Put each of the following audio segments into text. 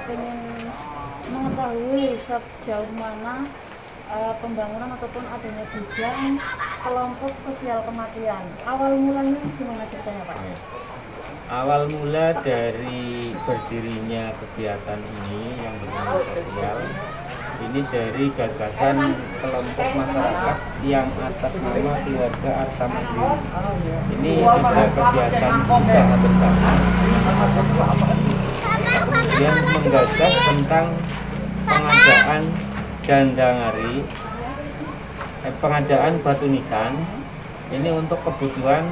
Ingin mengetahui sejauh mana pembangunan ataupun adanya bidang kelompok sosial kematian. Awal mulanya gimana ceritanya Pak? Awal mula dari berdirinya kegiatan ini yang bernama sosial ini dari gagasan kelompok masyarakat yang atas nama keluarga Arta Mandiri. Ini ada kegiatan usaha bersama yang menggagas tentang pengadaan dandangari, pengadaan batu nisan ini untuk kebutuhan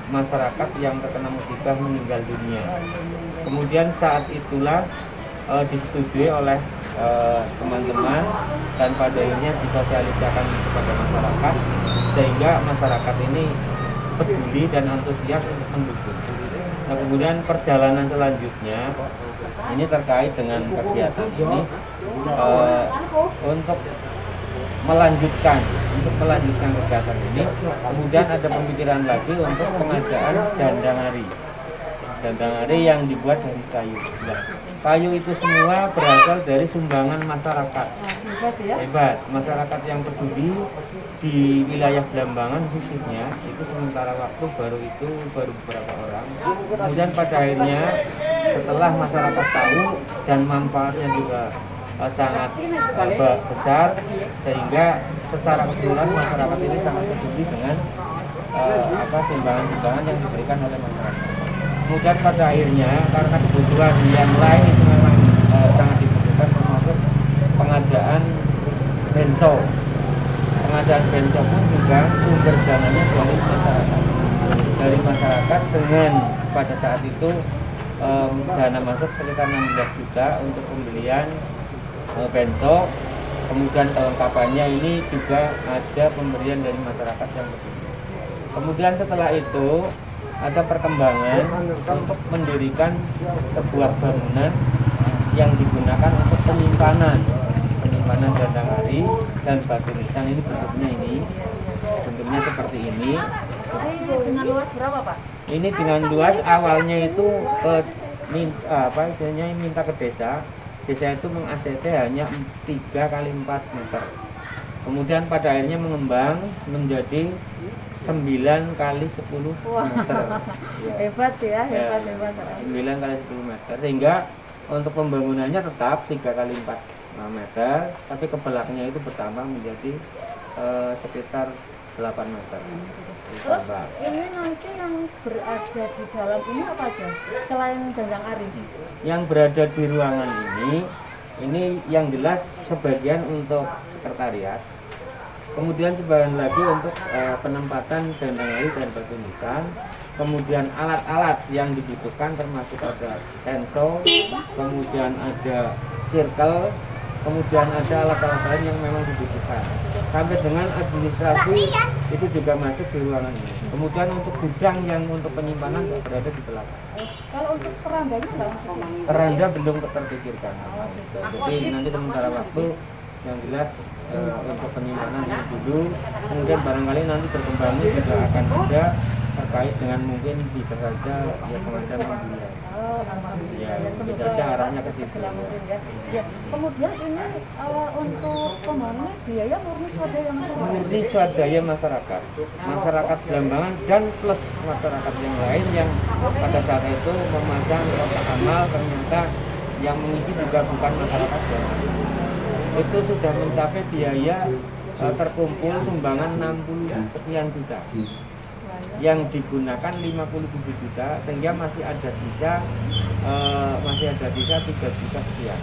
masyarakat yang terkena musibah meninggal dunia. Kemudian saat itulah disetujui oleh teman-teman dan pada akhirnya disosialisasikan kepada masyarakat sehingga masyarakat ini peduli dan antusias untuk mendukung. Nah, kemudian perjalanan selanjutnya ini terkait dengan kegiatan ini untuk melanjutkan kegiatan ini. Kemudian ada pemikiran lagi untuk pengadaan dandangari yang dibuat dari kayu. Nah, kayu itu semua berasal dari sumbangan masyarakat. Hebat, masyarakat yang peduli di wilayah Blambangan khususnya itu sementara waktu baru beberapa orang. Kemudian pada akhirnya setelah masyarakat tahu dan manfaatnya juga sangat besar sehingga secara keseluruhan masyarakat ini sangat peduli dengan sumbangan-sumbangan yang diberikan oleh masyarakat. Kemudian pada akhirnya karena kebutuhan yang lain itu memang sangat dibutuhkan, termasuk pengadaan benso. Pengadaan benso pun juga sumber dananya dari masyarakat dengan pada saat itu dana masuk sekitar 16 juta untuk pembelian benso. Kemudian kelengkapannya ini juga ada pemberian dari masyarakat yang peduli. Kemudian setelah itu ada perkembangan untuk mendirikan sebuah bangunan yang digunakan untuk penyimpanan dandangari dan batu nisan. Ini bentuknya seperti ini. Ini dengan luas berapa Pak? Ini dengan luas awalnya itu minta ke desa itu meng-ACC hanya 3 kali 4 meter. Kemudian pada akhirnya mengembang menjadi 9 kali 10 meter. Ya. Hebat ya, hebat. 9 kali 10 meter sehingga untuk pembangunannya tetap 3 kali 4 meter, tapi ke belakangnya itu bertambah menjadi sekitar 8 meter. Terus ini nanti yang berada di dalam ini apa aja selain dandangari? Yang berada di ruangan ini yang jelas sebagian untuk sekretariat, kemudian sebagian lagi untuk penempatan dandangari dan batu nisan, kemudian alat-alat yang dibutuhkan termasuk ada senso, kemudian ada circle, kemudian ada alat-alat lain yang memang dibutuhkan, sampai dengan administrasi itu juga masuk di ruangan ini. Kemudian untuk gudang yang untuk penyimpanan berada di belakang. Kalau untuk kerandanya nggak masuk? Keranda belum terpikirkan. Jadi nanti sementara waktu yang jelas untuk penyimpanan ini dulu, kemudian barangkali nanti berkembangnya juga akan ada terkait dengan mungkin bisa saja ya pengadaan mobilnya. Ya, bisa saja arahnya ke situ. Ya. Kemudian ini untuk pembangunan biaya murni swadaya masyarakat. Murni swadaya masyarakat Blambangan dan plus masyarakat yang lain yang pada saat itu memasang kotak amal, ternyata yang mengisi juga bukan masyarakat Blambangan. Itu sudah mencapai biaya terkumpul sumbangan 60 sekian juta. Yang digunakan 57 juta sehingga masih ada sisa 3 juta sekian.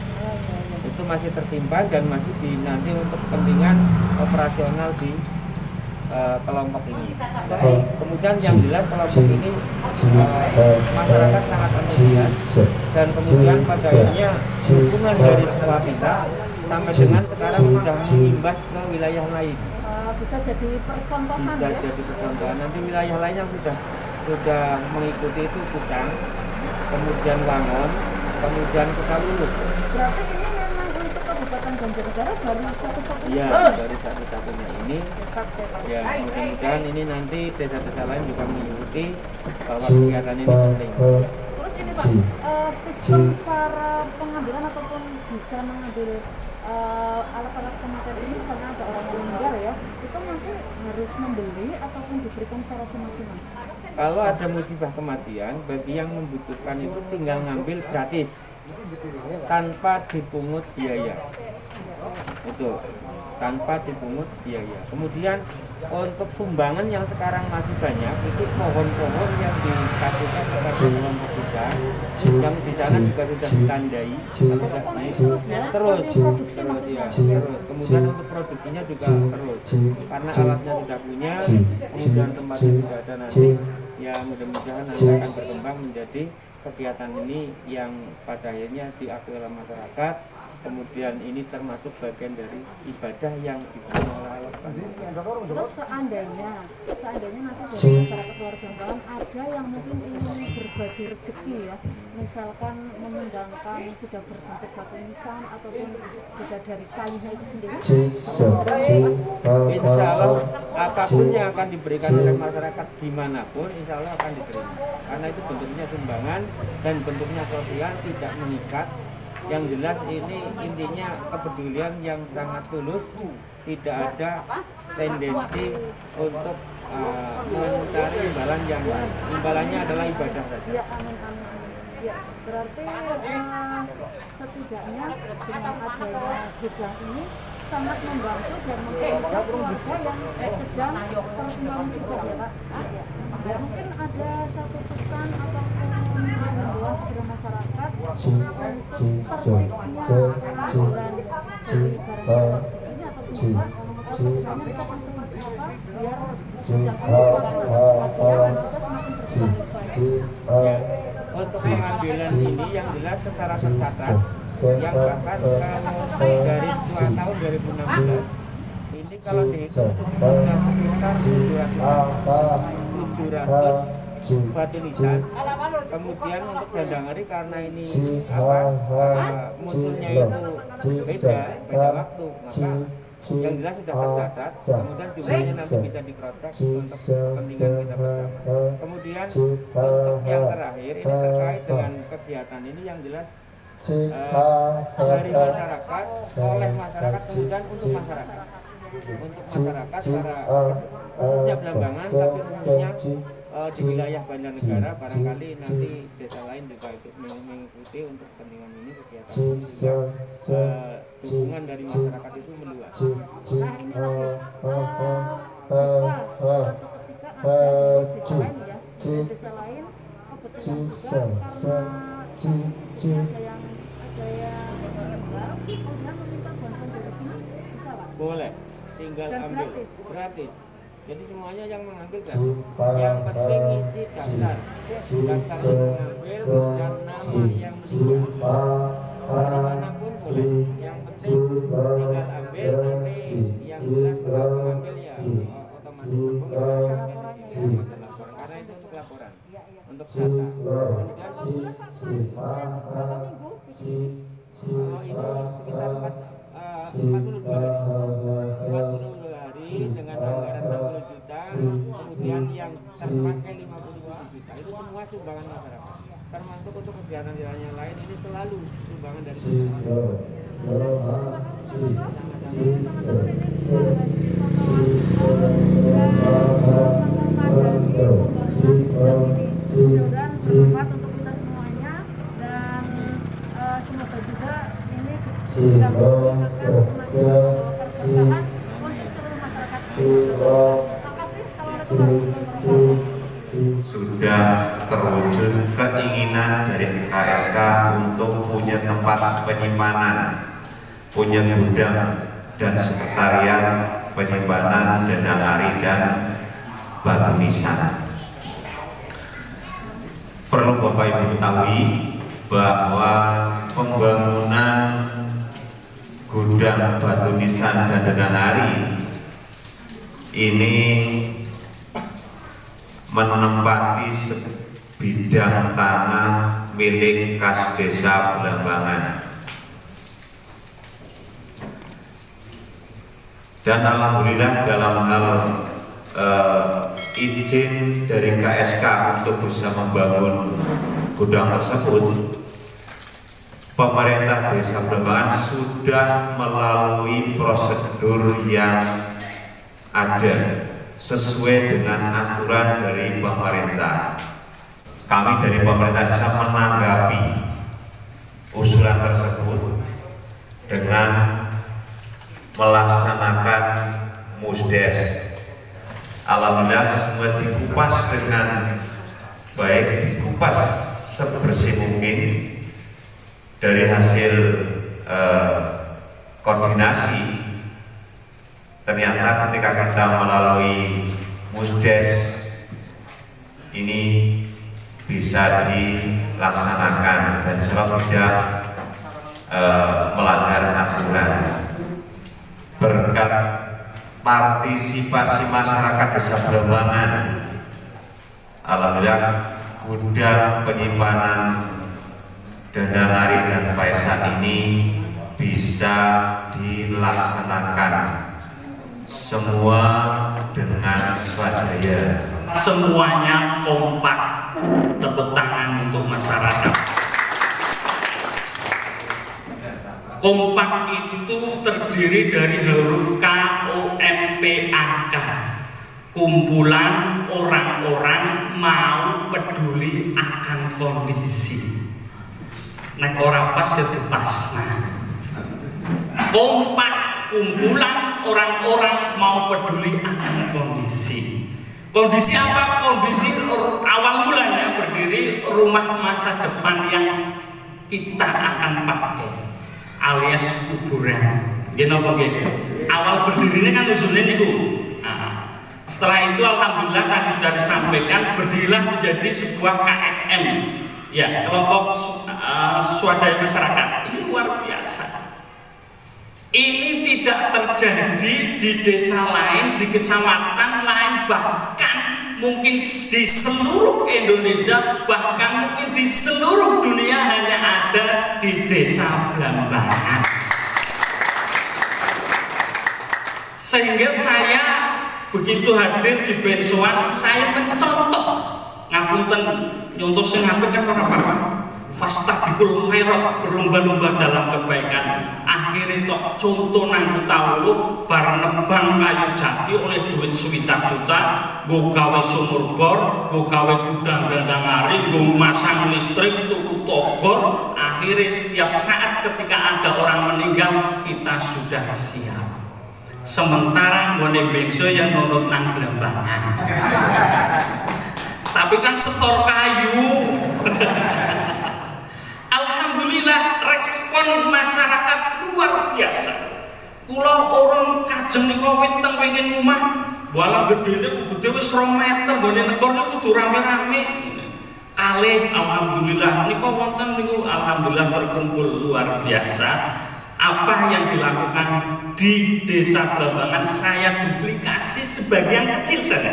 Itu masih tersimpan dan masih nanti untuk kepentingan operasional di kelompok ini. Kemudian yang jelas kelompok ini masyarakat sangat antusias dan kemudian pada akhirnya dukungan dari semua pihak sampai dengan sekarang sudah mengimbas ke wilayah lain. Bisa jadi percontohan ya? Jadi percontohan. Nanti wilayah lain yang sudah mengikuti itu Kutang, kemudian Wangon, kemudian Pekalulu. Berarti ini memang untuk Kabupaten Kecamatan Banjarnegara baru satu-satunya. Ya, dari satu-satunya ini. Ya, mudah-mudahan ini nanti desa-desa lain juga mengikuti bahwa kegiatan ini penting. Terus ini Pak, sistem cara pengambilan ataupun bisa mengambil alat-alat kematian ini, misalnya ada orang yang meninggal ya, itu nanti harus membeli ataupun diberikan secara cuma-cuma? Kalau ada musibah kematian, bagi yang membutuhkan itu tinggal ngambil gratis tanpa dipungut biaya. Itu tanpa dipungut biaya. Kemudian untuk sumbangan yang sekarang masih banyak, itu pohon-pohon yang dikasihkan kepada kelompok kita, yang di sana juga sudah ditandai, sudah naik terus ya, terus. Kemudian untuk produksinya juga terus, karena alatnya sudah punya, kemudian tempatnya sudah ada nanti. Ya mudah-mudahan nanti akan berkembang menjadi kegiatan ini yang pada akhirnya diakui oleh masyarakat. Kemudian ini termasuk bagian dari ibadah yang dibuat oleh Allah. Terus seandainya nanti dari masyarakat keluarga Bang ada yang mungkin ingin berbagi rezeki ya, misalkan memindahkan sudah berbentuk batu nisan ataupun sudah dari kayunya itu sendiri. Insya Allah apapun yang akan diberikan oleh masyarakat dimanapun, insya Allah akan diterima. Karena itu bentuknya sumbangan dan bentuknya sosial, tidak mengikat. Yang jelas ini intinya kepedulian yang sangat tulus, tidak ada tendensi untuk mencari imbalan yang lain. Imbalannya adalah ibadah saja. Ya, amin. Ya, berarti setidaknya dengan adanya gudang ini sangat membantu dan membantu keluarga yang sedang terkena musibah ya Pak. Ya, mungkin ada satu pesan ataupun himbauan kepada masyarakat untuk tertibnya aturan dari barang ini ataupun misalnya kita akan seperti apa biar jangkauan keluarga kita semakin berkembang. Ya, untuk pengambilan ini yang jelas secara tercatat, yang bahkan kalau dari tahun 2016 ini kalau dihitung sudah sekitar 700 batu nisan. Kemudian untuk Dandangari karena ini munculnya itu beda waktu, maka yang jelas sudah tercatat. Kemudian jumlahnya nanti bisa dikrotek untuk kepentingan kita bersama. Kemudian untuk yang terakhir ini terkait dengan kegiatan ini yang jelas dari masyarakat, oleh masyarakat, kemudian untuk masyarakat para khususnya Belambangan, tapi khususnya di wilayah Banjarnegara, barangkali nanti desa lain juga ikut mengikuti untuk kepentingan ini kegiatan ini, dukungan dari masyarakat itu meluas. Nah inilah suatu ketika ada di desa lain ya, di desa lain kebetulan juga karena ada yang meninggal, kemudian meminta bantuan dari sini, bisa Pak? Boleh, tinggal Dan ambil gratis. Jadi semuanya yang mengambil gratis. Yang penting isi daftar mengambil dan nama yang meninggal. Dari manapun boleh. Yang penting tinggal ambil, nanti yang jelas kalau mengambil ya otomatis laporan. Karena itu untuk laporan, untuk data. Kemudian kalau ini sekitar 42 hari dengan anggaran 60 juta, kemudian yang terpakai 57 juta, itu semua sumbangan masyarakat. Termasuk untuk kegiatan yang lain ini selalu sumbangan dari masyarakat. Mudah-mudahan bermanfaat untuk kita semuanya dan semoga juga ini bisa meningkatkan semakin keberkahan untuk seluruh masyarakat. Terima kasih. Assalamualaikum. Sudah terwujud keinginan dari KSK untuk punya tempat penyimpanan, punya gudang dan sekretariat penyimpanan Dandangari dan batu nisan. Perlu Bapak Ibu ketahui bahwa pembangunan gudang batu nisan dan Dandangari ini menempati sebidang tanah milik Kas Desa Belambangan. Dan alhamdulillah dalam hal izin dari KSK untuk bisa membangun gudang tersebut, pemerintah Desa Blambangan sudah melalui prosedur yang ada sesuai dengan aturan dari pemerintah. Kami dari pemerintah desa menanggapi usulan tersebut dengan melaksanakan musdes. Alhamdulillah semua dikupas dengan baik, dikupas sebersih mungkin. Dari hasil koordinasi, ternyata ketika kita melalui musdes ini bisa dilaksanakan dan insya tidak melanggar aturan. Berkat partisipasi masyarakat Desa Blambangan, alhamdulillah gudang penyimpanan dana hari dan paisan ini bisa dilaksanakan semua dengan swadaya. Semuanya kompak. Tepuk tangan untuk masyarakat. Kompak itu terdiri dari huruf KOMPAK, kumpulan orang-orang mau peduli akan kondisi. Nek ora pas ya dipasna. Kompak, kumpulan orang-orang mau peduli akan kondisi. Kondisi apa? Kondisi awal mulanya berdiri rumah masa depan yang kita akan pakai, alias kuburan. Awal berdirinya kan usulnya niku. Nah, setelah itu alhamdulillah tadi sudah disampaikan, berdirilah menjadi sebuah KSM, ya, kelompok swadaya masyarakat. Ini luar biasa. Ini tidak terjadi di desa lain, di kecamatan lain, bahkan mungkin di seluruh Indonesia, bahkan mungkin di seluruh dunia hanya ada di Desa Blambangan. Sehingga saya begitu hadir di Bensoan, saya mencontoh, ngapunten nyontoh sing apik kan ora apa-apa. Fastabikul khairat, berlomba-lomba dalam kebaikan. Akhirnya tok contoh nang Kutawulu bar nebang kayu jati oleh duit 1 juta, go gawe sumur bor, go gawe gudang dandangari, go masang listrik, tuku togor. Akhirnya setiap saat ketika ada orang meninggal, kita sudah siap. Sementara ngone bengso yang nurut nang Blambangan. Tapi kan setor kayu. Alhamdulillah respon masyarakat luar biasa. Kula orang kajeng nika weteng pengen omah, walau gedene kudu wis 2 meter, gone negor kudu rame-rame. Kalih alhamdulillah nika wonten niku alhamdulillah terkumpul luar biasa. Apa yang dilakukan di Desa Blambangan saya duplikasi sebagian kecil saja.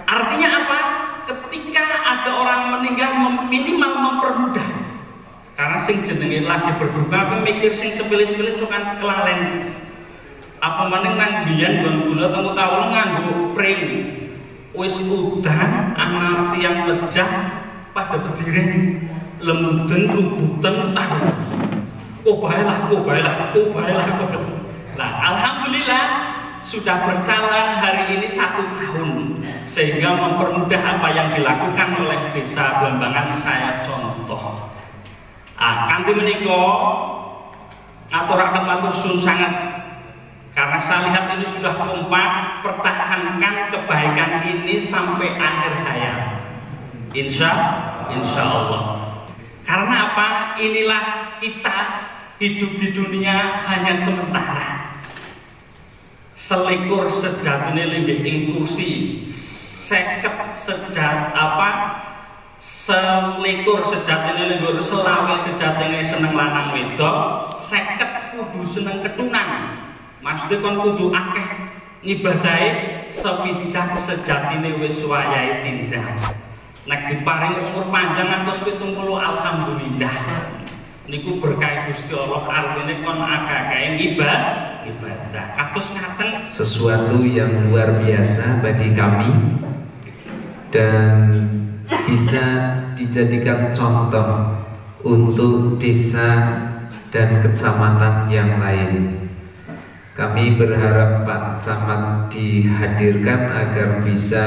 Artinya apa? Ketika ada orang meninggal minimal mempermudah. Karena sing jenenge lagi berduka mikir sing sepele-sepele cokan kelalen. Apa maning nang biyen nggon kula temu taun nganggo pring. Wis udan ana tiyang pecah pada bediren lemuden luguten kobaelah. Nah, alhamdulillah sudah berjalan hari ini 1 tahun sehingga mempermudah apa yang dilakukan oleh Desa Blambangan saya contoh. Kanthi menika aturaken matur suwun sangat karena saya lihat ini sudah kompak, pertahankan kebaikan ini sampai akhir hayat. Insya Allah. Karena apa? Inilah kita hidup di dunia hanya sementara. Selikur sejatine linggih ing kursi, 50 selikur sejatine lenggur, selawe sejatine seneng lanang wedok, 50 kudu seneng ketunan. Maksudnya kon kudu akeh ngibadahe, sewidak sejatine wis wayahe tindak. Nek diparing umur panjang ngantos 70 alhamdulillah. niku berkah Gusti Allah, artinya kon akeh ibadah. Kados ngaten sesuatu yang luar biasa bagi kami dan bisa dijadikan contoh untuk desa dan kecamatan yang lain. Kami berharap Pak Camat dihadirkan agar bisa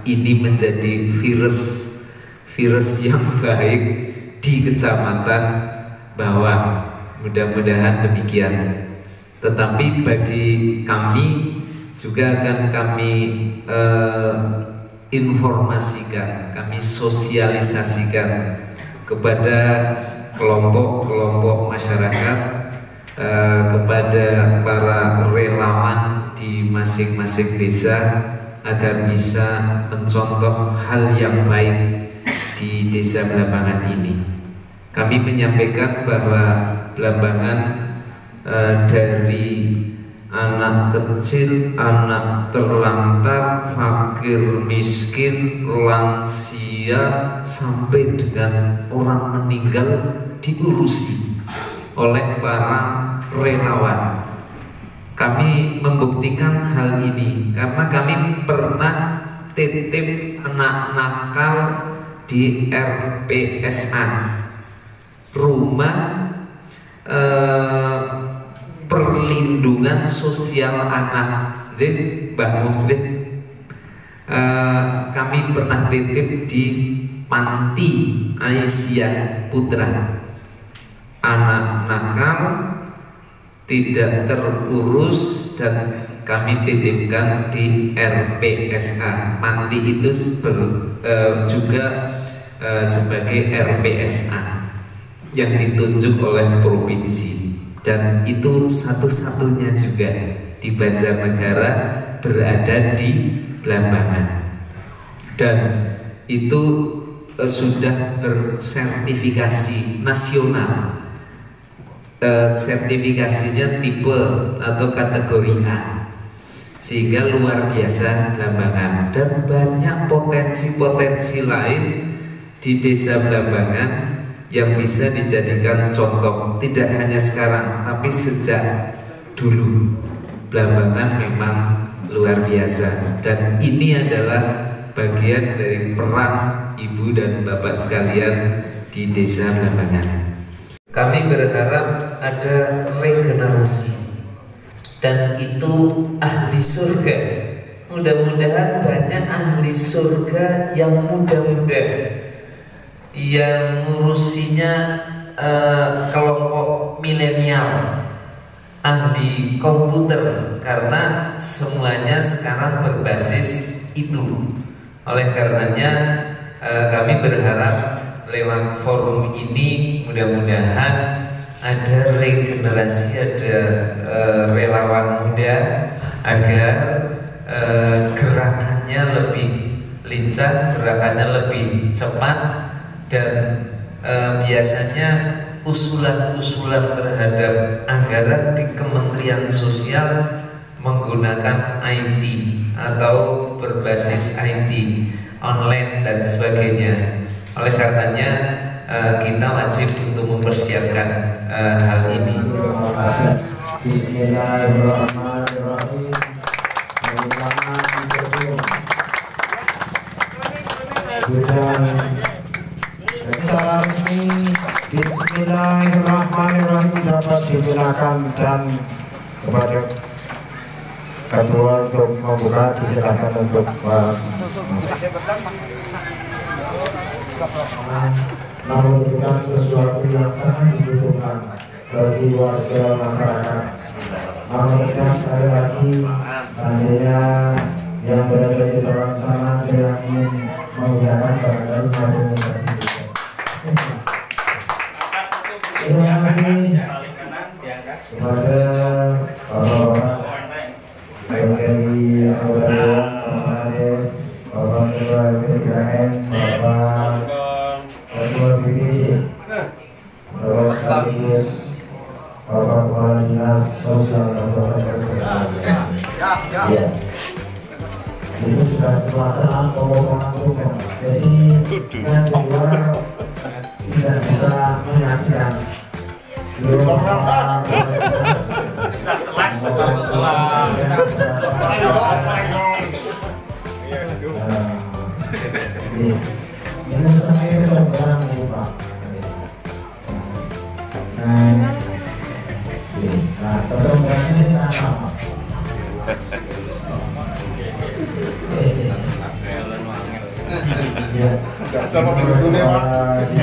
ini menjadi virus yang baik di kecamatan bawah. Mudah-mudahan demikian. Tetapi bagi kami juga akan kami informasikan, kami sosialisasikan kepada kelompok-kelompok masyarakat, kepada para relawan di masing-masing desa agar bisa mencontoh hal yang baik di desa Blambangan ini. Kami menyampaikan bahwa Blambangan dari anak kecil, anak terlantar, fakir miskin, lansia sampai dengan orang meninggal diurusi oleh para relawan. Kami membuktikan hal ini karena kami pernah titip anak nakal di RPSA, rumah perlindungan sosial anak, Mbah Muslim. Kami pernah titip di Panti Aisyah Putra, anak nakal tidak terurus dan kami titipkan di RPSA. Panti itu juga sebagai RPSA yang ditunjuk oleh provinsi, dan itu satu-satunya juga di Banjarnegara berada di Blambangan, dan itu sudah bersertifikasi nasional. Sertifikasinya tipe atau kategori A, sehingga luar biasa Blambangan. Dan banyak potensi-potensi lain di desa Blambangan yang bisa dijadikan contoh, tidak hanya sekarang tapi sejak dulu. Blambangan memang luar biasa, dan ini adalah bagian dari peran ibu dan bapak sekalian di desa Blambangan. Kami berharap ada regenerasi, dan itu ahli surga. Mudah-mudahan banyak ahli surga yang muda-muda, yang ngurusinya kelompok milenial, ahli komputer, karena semuanya sekarang berbasis itu. Oleh karenanya kami berharap lewat forum ini mudah-mudahan ada regenerasi, ada relawan muda agar gerakannya lebih lincah, gerakannya lebih cepat, dan biasanya usulan-usulan terhadap anggaran di Kementerian Sosial menggunakan IT atau berbasis IT, online dan sebagainya. Oleh karenanya kita wajib untuk mempersiapkan hal ini. Bismillahirrahmanirrahim. Secara resmi Bismillahirrahmanirrahim dapat digunakan, dan kepada kedua untuk membuka disilakan untuk namun bukan sesuatu yang sangat dibutuhkan bagi warga masyarakat. Namun sekali lagi, seandainya yang berada di dalam sana ada yang ingin menggunakan barang-barang masih menjadi. Terima kasih kepada orang-orang dari anggota Dewan, Bapak Ades, Bapak Ketua PPKN, Bapak Ketua BPC, Bapak sekaligus Bapak Kepala Dinas Sosial dan Bapak Kesehatan. Ya, itu sudah pelaksanaan pemotongan rumah. Jadi yang di luar tidak bisa menyaksikan Ini saya coba lupa. Nah, percobaan sih sama. Sama berikutnya Pak.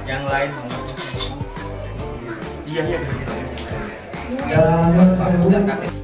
Yang lain. Iya iya. Kasih.